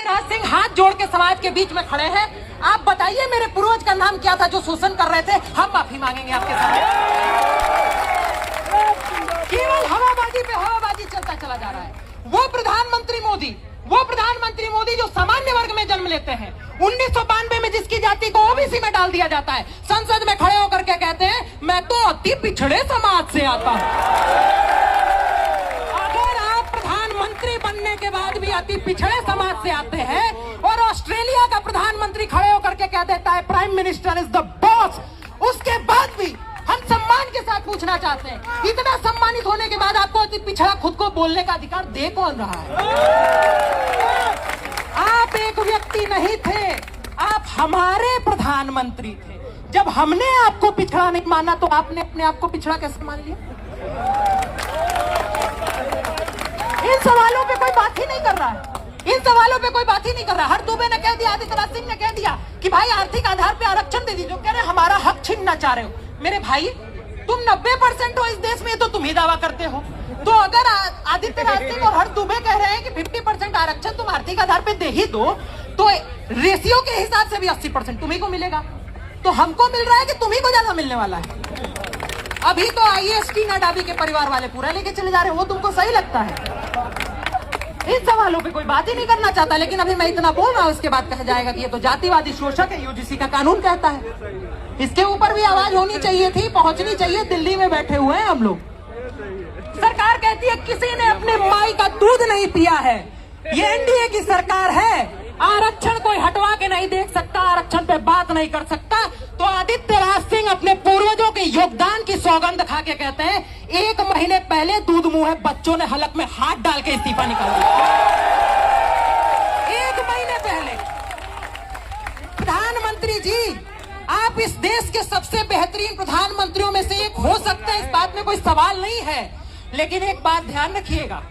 आदित्यनाथ सिंह हाथ जोड़ के समाज के बीच में खड़े हैं। आप बताइए मेरे पूर्वज का नाम क्या था जो शोषण कर रहे थे? हम माफी मांगेंगे आपके सामने। केवल हवाबाजी पे हवाबाजी चलता चला जा रहा है। वो प्रधानमंत्री मोदी जो सामान्य वर्ग में जन्म लेते हैं, 1992 में जिसकी जाति को ओबीसी में डाल दिया जाता है, संसद में खड़े होकर के कहते हैं मैं तो अति पिछड़े समाज से आता हूं। अगर आप प्रधानमंत्री बनने के बाद भी अति पिछड़े समाज से आते हैं और ऑस्ट्रेलिया का प्रधानमंत्री खड़े होकर के कह देता है prime minister is the boss, उसके बाद भी हम सम्मान के साथ पूछना चाहते हैं, इतना सम्मानित होने के बाद आपको अति पिछड़ा खुद को बोलने का अधिकार दे कौन रहा है? आप एक व्यक्ति नहीं थे, आप हमारे प्रधानमंत्री थे। जब हमने आपको पिछड़ा नहीं माना तो आपने अपने आप को पिछड़ा कैसे मान लिया? इन सवालों पे कोई बात ही नहीं कर रहा है। इन सवालों पे कोई बात ही नहीं कर रहा। हर दुबे ने कह दिया, आदित्यनाथ सिंह ने कह दिया कि भाई आर्थिक आधार पे आरक्षण दे दीजिए। कह रहे हमारा हक छीनना चाह रहे हो। मेरे भाई तुम 90% हो इस देश में, तो तुम ही दावा करते हो। तो अगर आदित्यनाथ सिंह और हर दुबे कह रहे हैं कि 50% आरक्षण तुम आर्थिक आधार पे दे ही दो, तो रेशियो के हिसाब से भी 80% तुम्ही को मिलेगा। तो हमको मिल रहा है कि तुम्ही को ज्यादा मिलने वाला है। अभी तो IST नडाबी के परिवार वाले पूरा लेके चले जा रहे हैं। वो तुमको सही लगता है? इन सवालों पे कोई बात ही नहीं करना चाहता। लेकिन अभी मैं इतना बोल रहा हूं, उसके बाद कहा जाएगा कि ये तो जातिवादी शोषक है, UGC का कानून कहता है। इसके ऊपर भी आवाज होनी चाहिए थी, पहुंचनी चाहिए। दिल्ली में बैठे हुए हैं हम लोग। सरकार कहती है किसी ने अपने माई का दूध नहीं पिया है। ये NDA की सरकार है। आरक्षण कोई हटवा के नहीं देख सकता, आरक्षण पे बात नहीं कर सकता। तो आदित्यनाथ सिंह अपने पूर्वजों के योगदान की सौगंध खा के कहते हैं 1 महीने पहले दूध मुंह है बच्चों ने हलक में हाथ डाल के इस्तीफा निकाल दिया। 1 महीने पहले। प्रधानमंत्री जी, आप इस देश के सबसे बेहतरीन प्रधानमंत्रियों में से एक हो सकते हैं, इस बात में कोई सवाल नहीं है। लेकिन एक बात ध्यान रखिएगा,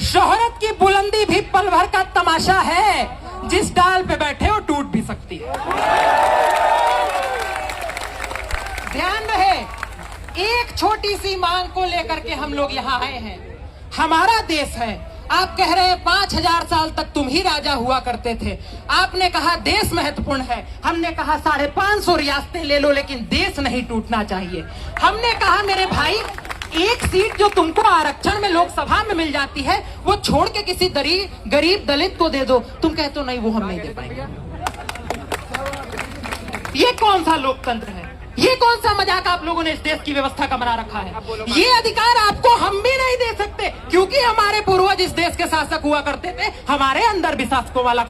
शोहरत की बुलंदी भी पल भर का तमाशा है। जिस डाल पे बैठे वो टूट भी सकती है। ध्यान रहे, एक छोटी सी मांग को लेकर के हम लोग यहाँ आए हैं। हमारा देश है। आप कह रहे हैं 5000 साल तक तुम ही राजा हुआ करते थे। आपने कहा देश महत्वपूर्ण है। हमने कहा 550 रियासतें ले लो, लेकिन देश नहीं टूटना चाहिए। हमने कहा मेरे भाई, एक सीट जो तुमको आरक्षण में लोकसभा में मिल जाती है, वो छोड़ के किसी गरीब दलित को दे दो। तुम कहते हो नहीं, वो हम नहीं दे पाएंगे। ये कौन सा लोकतंत्र है? ये कौन सा मजाक आप लोगों ने इस देश की व्यवस्था का बना रखा है? ये अधिकार आपको हम भी नहीं दे सकते, क्योंकि हमारे पूर्वज इस देश के शासक हुआ करते थे। हमारे अंदर भी शासकों वाला